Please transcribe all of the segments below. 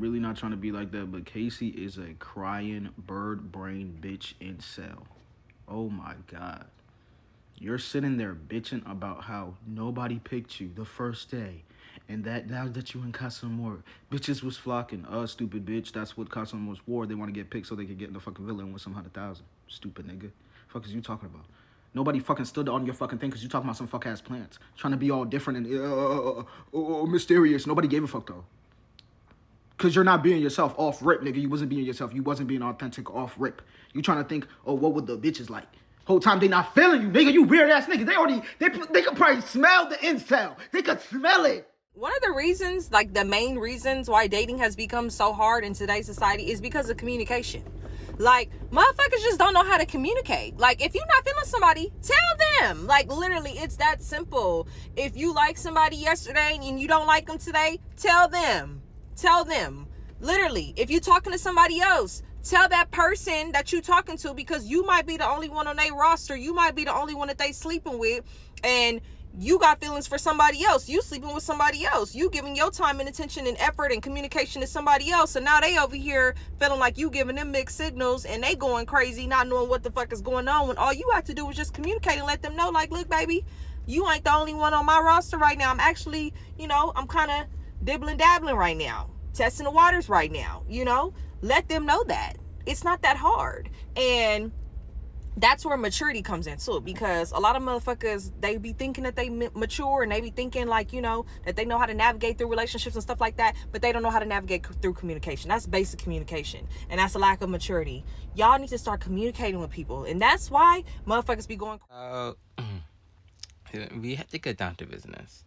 I'm really not trying to be like that, but Casey is a crying bird brain bitch incel. Oh my god. You're sitting there bitching about how nobody picked you the first day. And that now that you in Casa Amor, bitches was flocking. Stupid bitch. That's what Casa Amor's war. They want to get picked so they can get in the fucking villa and win some 100,000. Stupid nigga. Fuck is you talking about? Nobody fucking stood on your fucking thing because you talking about some fuck ass plants. Trying to be all different and mysterious. Nobody gave a fuck though. Because you're not being yourself off rip, nigga. You wasn't being yourself. You wasn't being authentic off rip. You trying to think, oh, what would the bitches like? Whole time they not feeling you, nigga. You weird ass nigga. They could probably smell the incel. They could smell it. One of the reasons, like the main reasons why dating has become so hard in today's society is because of communication. Like, motherfuckers just don't know how to communicate. Like, if you're not feeling somebody, tell them. Like, literally, it's that simple. If you like somebody yesterday and you don't like them today, tell them. Tell them. Literally, if you're talking to somebody else, tell that person that you're talking to, because you might be the only one on their roster. You might be the only one that they sleeping with, and you got feelings for somebody else. You sleeping with somebody else. You giving your time and attention and effort and communication to somebody else. And now they over here feeling like you giving them mixed signals and they going crazy, not knowing what the fuck is going on, when all you have to do is just communicate and let them know, like, look, baby, you ain't the only one on my roster right now. I'm actually, I'm kind of dibbling dabbling right now, testing the waters right now. Let them know that it's not that hard. And that's where maturity comes into, because a lot of motherfuckers, they be thinking that they mature, and they be thinking like, that they know how to navigate through relationships and stuff like that, but they don't know how to navigate through communication. That's basic communication, and that's a lack of maturity. Y'all need to start communicating with people, and that's why motherfuckers be going. We have to get down to business.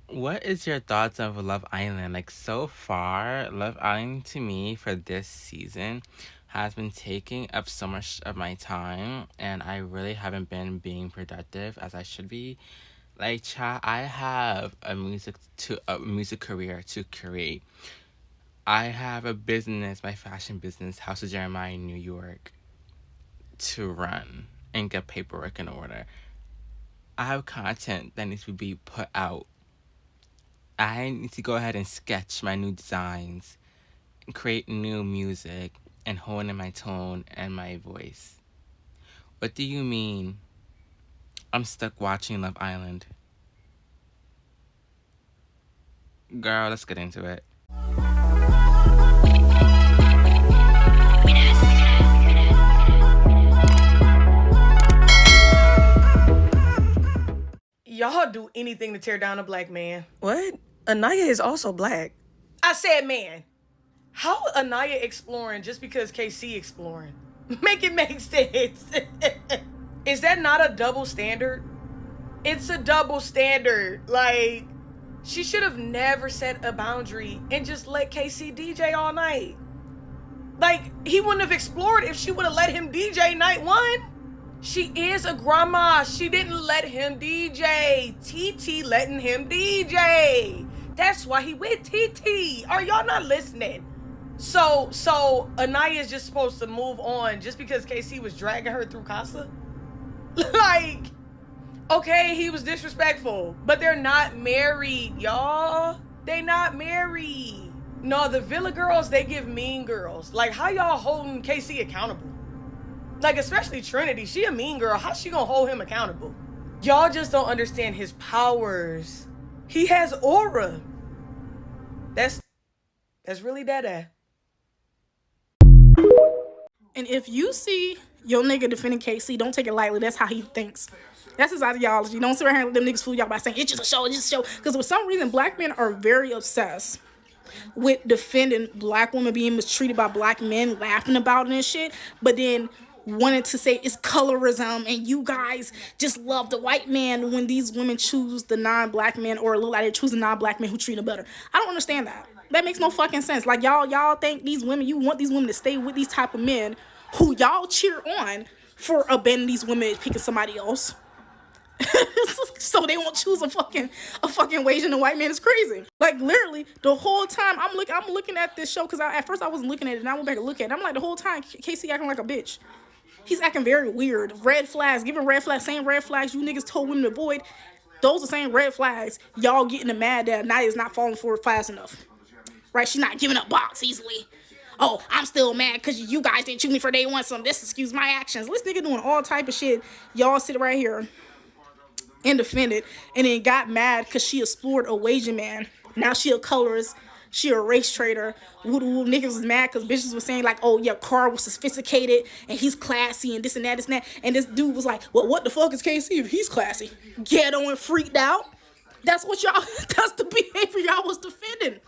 What is your thoughts of Love Island? Like, so far, Love Island to me for this season has been taking up so much of my time, and I really haven't been being productive as I should be. Like, chat, I have a music career to create. I have a business, my fashion business, House of Jeremiah in New York, to run and get paperwork in order. I have content that needs to be put out. I need to go ahead and sketch my new designs, and create new music, and hone in my tone and my voice. What do you mean I'm stuck watching Love Island? Girl, let's get into it. Y'all do anything to tear down a black man. What? Aniya is also black. I said man. How Aniya exploring just because KC exploring? Make it make sense. Is that not a double standard? It's a double standard. Like, she should have never set a boundary and just let KC DJ all night. Like, he wouldn't have explored if she would have let him DJ night one. She is a grandma. She didn't let him DJ. TT letting him DJ. That's why he with TT. Are y'all not listening? So Aniya is just supposed to move on just because KC was dragging her through Casa? Like, okay, he was disrespectful, but they're not married, y'all. They not married. No, the Villa girls, they give mean girls. Like, how y'all holding KC accountable? Like, especially Trinity. She a mean girl. How's she gonna hold him accountable? Y'all just don't understand his powers. He has aura. That's really dada. And if you see your nigga defending KC, don't take it lightly. That's how he thinks. That's his ideology. Don't sit around and let them niggas fool y'all by saying, it's just a show, it's just a show. Because for some reason, black men are very obsessed with defending black women being mistreated by black men, laughing about it and shit. But then wanted to say it's colorism and you guys just love the white man when these women choose the non-black man, or look like they're choosing non-black men who treat them better. I don't understand that. That makes no fucking sense. Like, y'all think these women, you want these women to stay with these type of men who y'all cheer on for abandoning these women and picking somebody else. So they won't choose a fucking Asian white man. Is crazy. Like, literally the whole time I'm looking at this show, because at first I wasn't looking at it and I went back and look at it. I'm like, the whole time Casey acting like a bitch. He's acting very weird. Red flags, giving red flags, same red flags you niggas told women to avoid. Those are the same red flags y'all getting mad that Aniya is not falling for it fast enough. right? She's not giving up box easily. Oh, I'm still mad because you guys didn't choose me for day one, so this excuse my actions. This nigga doing all type of shit. Y'all sit right here and defend it, and then got mad because she explored a waging man. Now she a colorist. She a race trader. Woo niggas was mad because bitches was saying like, oh yeah, Carl was sophisticated and he's classy and this and that, this and that. And this dude was like, well, what the fuck is KC if he's classy? Ghetto and freaked out. That's what y'all, that's the behavior y'all was defending.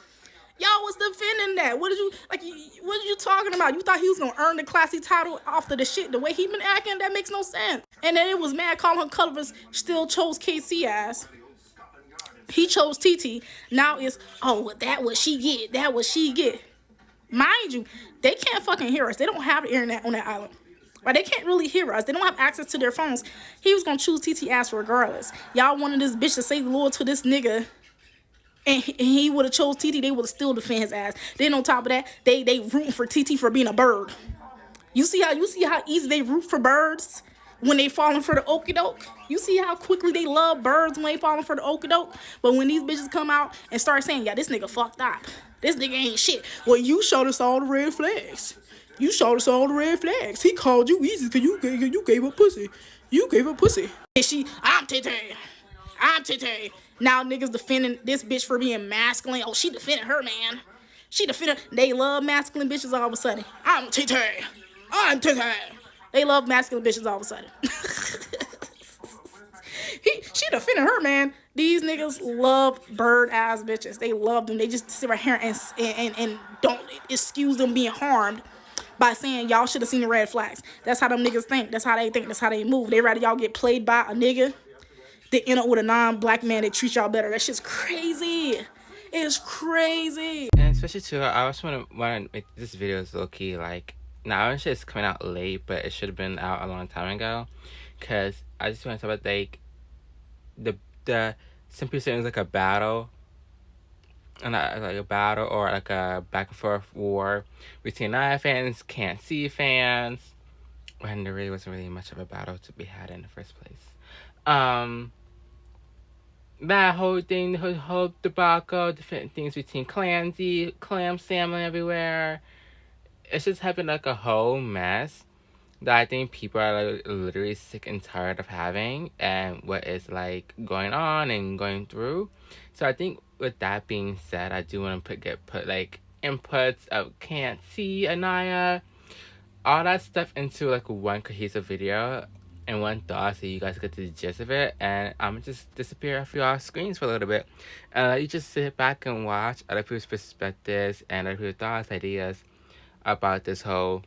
Y'all was defending that. What are you talking about? You thought he was gonna earn the classy title after the shit, the way he been acting? That makes no sense. And then it was mad calling her colorist, still chose KC ass. He chose TT. Now it's, oh, well, that what she get. That what she get. Mind you, they can't fucking hear us. They don't have the internet on that island. Right? They can't really hear us. They don't have access to their phones. He was gonna choose TT ass regardless. Y'all wanted this bitch to say the Lord to this nigga, and he would have chose TT. They would have still defend his ass. Then on top of that, they rooting for TT for being a bird. You see how easy they root for birds when they falling for the okie doke? You see how quickly they love birds when they falling for the okie doke? But when these bitches come out and start saying, yeah, this nigga fucked up. This nigga ain't shit. Well, you showed us all the red flags. You showed us all the red flags. He called you easy because you gave up pussy. You gave up pussy. And I'm Tete. Now niggas defending this bitch for being masculine. Oh, she defended her, man. They love masculine bitches all of a sudden. I'm Tete. They love masculine bitches all of a sudden. She defended her, man. These niggas love bird ass bitches. They love them. They just sit right here and don't excuse them being harmed by saying y'all should have seen the red flags. That's how them niggas think. That's how they think. That's how they move. They rather y'all get played by a nigga than end up with a non-black man that treats y'all better. That shit's crazy. It's crazy. And especially too, I also want to make this video is low key like, now it's just coming out late, but it should have been out a long time ago. Cause I just want to talk about like the some people say it was like a battle, and like a battle or like a back and forth war between Aniya fans, Can't See fans, when there really wasn't really much of a battle to be had in the first place. That whole thing, the whole debacle, different things between clam salmon everywhere. It's just happened like a whole mess that I think people are like, literally sick and tired of having and what is like going on and going through. So I think with that being said, I do want to put like inputs of Can't See, Aniya, all that stuff into like one cohesive video and one thought so you guys get the gist of it. And I'm gonna just disappear off your screens for a little bit and let you just sit back and watch other people's perspectives and other people's thoughts, ideas about this whole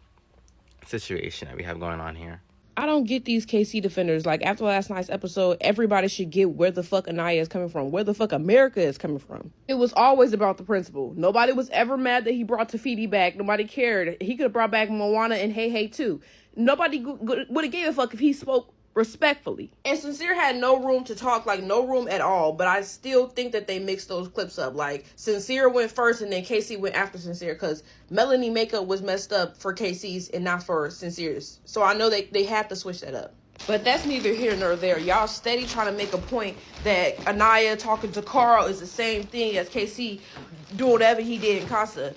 situation that we have going on here. I don't get these KC defenders. Like, after last night's episode, everybody should get where the fuck Aniya is coming from, where the fuck America is coming from. It was always about the principal. Nobody was ever mad that he brought Tafiti back. Nobody cared. He could have brought back Moana and Hey Hey too. Nobody would have gave a fuck if he spoke respectfully. And Sincere had no room to talk, like no room at all, but I still think that they mixed those clips up. Like, Sincere went first and then KC went after Sincere because Melanie makeup was messed up for KC's and not for Sincere's. So I know they have to switch that up. But that's neither here nor there. Y'all steady trying to make a point that Aniya talking to Carl is the same thing as KC doing whatever he did in Casa.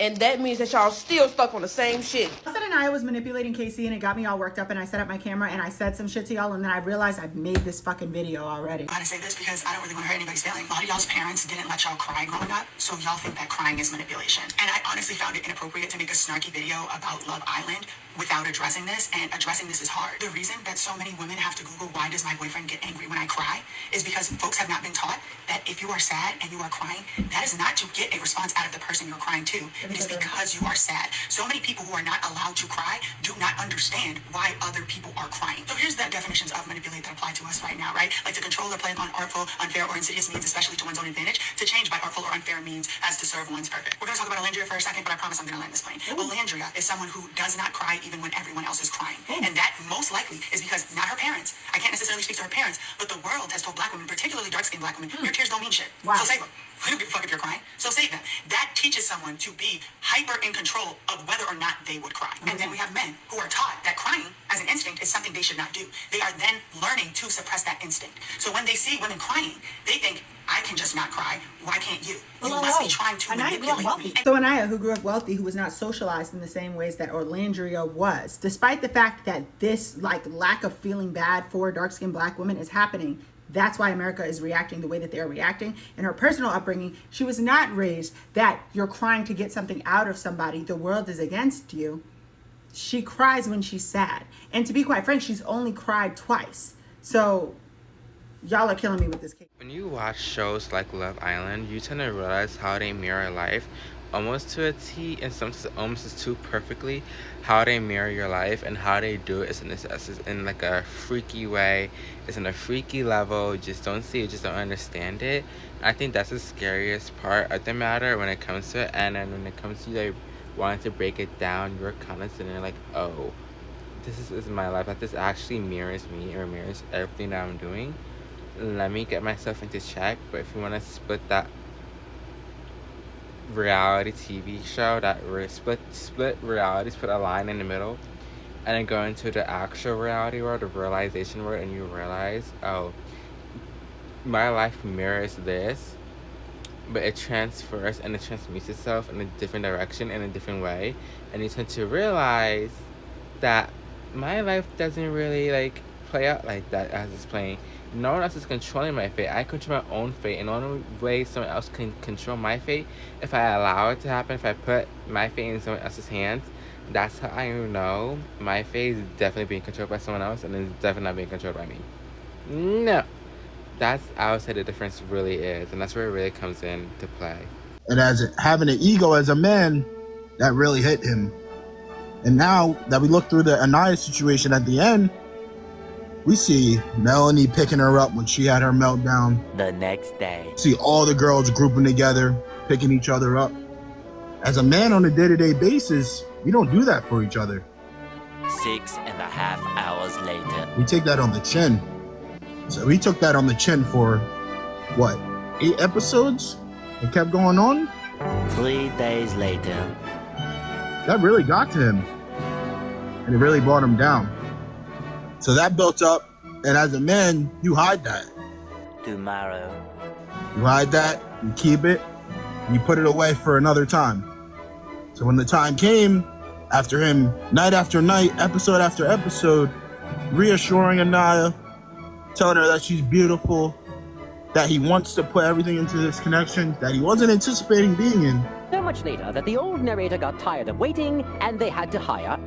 And that means that y'all still stuck on the same shit. I said Aniya was manipulating KC and it got me all worked up and I set up my camera and I said some shit to y'all and then I realized I've made this fucking video already. I'm gonna say this because I don't really want to hurt anybody's feelings. A lot of y'all's parents didn't let y'all cry growing up, so y'all think that crying is manipulation. And I honestly found it inappropriate to make a snarky video about Love Island without addressing this, and addressing this is hard. The reason that so many women have to Google why does my boyfriend get angry when I cry is because folks have not been taught that if you are sad and you are crying, that is not to get a response out of the person you're crying to. It is because you are sad. So many people who are not allowed to cry do not understand why other people are crying. So here's the definitions of manipulate that apply to us right now, right? Like to control or play upon artful, unfair, or insidious means, especially to one's own advantage. To change by artful or unfair means as to serve one's purpose. We're going to talk about Alandria for a second, but I promise I'm going to land this plane. Alandria is someone who does not cry even when everyone else is crying. And that most likely is because not her parents. I can't necessarily speak to her parents, but the world has told black women, particularly dark-skinned black women, your tears don't mean shit. Wow. So save them. We don't give a fuck if you're crying, so save them. That teaches someone to be hyper in control of whether or not they would cry. And then we have men who are taught that crying as an instinct is something they should not do. They are then learning to suppress that instinct. So when they see women crying, they think, I can just not cry. Why can't you? You must be trying to manipulate me. So Aniya, who grew up wealthy, who was not socialized in the same ways that Orlandria was, despite the fact that this like lack of feeling bad for dark-skinned black women is happening, that's why America is reacting the way that they're reacting. In her personal upbringing, she was not raised that you're crying to get something out of somebody, the world is against you. She cries when she's sad. And to be quite frank, she's only cried twice. So y'all are killing me with this case. When you watch shows like Love Island, you tend to realize how they mirror life almost to a T, and sometimes almost too perfectly. How they mirror your life and how they do it is in like a freaky way. It's in a freaky level. You just don't see it, just don't understand it. I think that's the scariest part of the matter when it comes to it. And then when it comes to like wanting to break it down, you're kind of sitting there like, oh, this is my life. That this actually mirrors me or mirrors everything that I'm doing. Let me get myself into check. But if you want to split that reality TV show, that split realities, put a line in the middle, and then go into the actual reality world, the realization world, and you realize, oh, my life mirrors this, but it transfers and it transmutes itself in a different direction, in a different way, and you tend to realize that my life doesn't really like play out like that as it's playing. No one else is controlling my fate. I control my own fate, and the only way someone else can control my fate, if I allow it to happen, if I put my fate in someone else's hands, that's how I know my fate is definitely being controlled by someone else, and it's definitely not being controlled by me. No. That's, I would say, the difference really is, and that's where it really comes into play. And as having an ego as a man, that really hit him. And now that we look through the Aniya situation at the end, we see Melanie picking her up when she had her meltdown. The next day. See all the girls grouping together, picking each other up. As a man on a day-to-day basis, we don't do that for each other. 6.5 hours later. We take that on the chin. So we took that on the chin for, what, 8 episodes? It kept going on? 3 days later. That really got to him. And it really brought him down. So that built up, and as a man, you hide that. Tomorrow. You hide that, you keep it, and you put it away for another time. So when the time came, after him, night after night, episode after episode, reassuring Aniya, telling her that she's beautiful, that he wants to put everything into this connection that he wasn't anticipating being in. So much later that the old narrator got tired of waiting, and they had to hire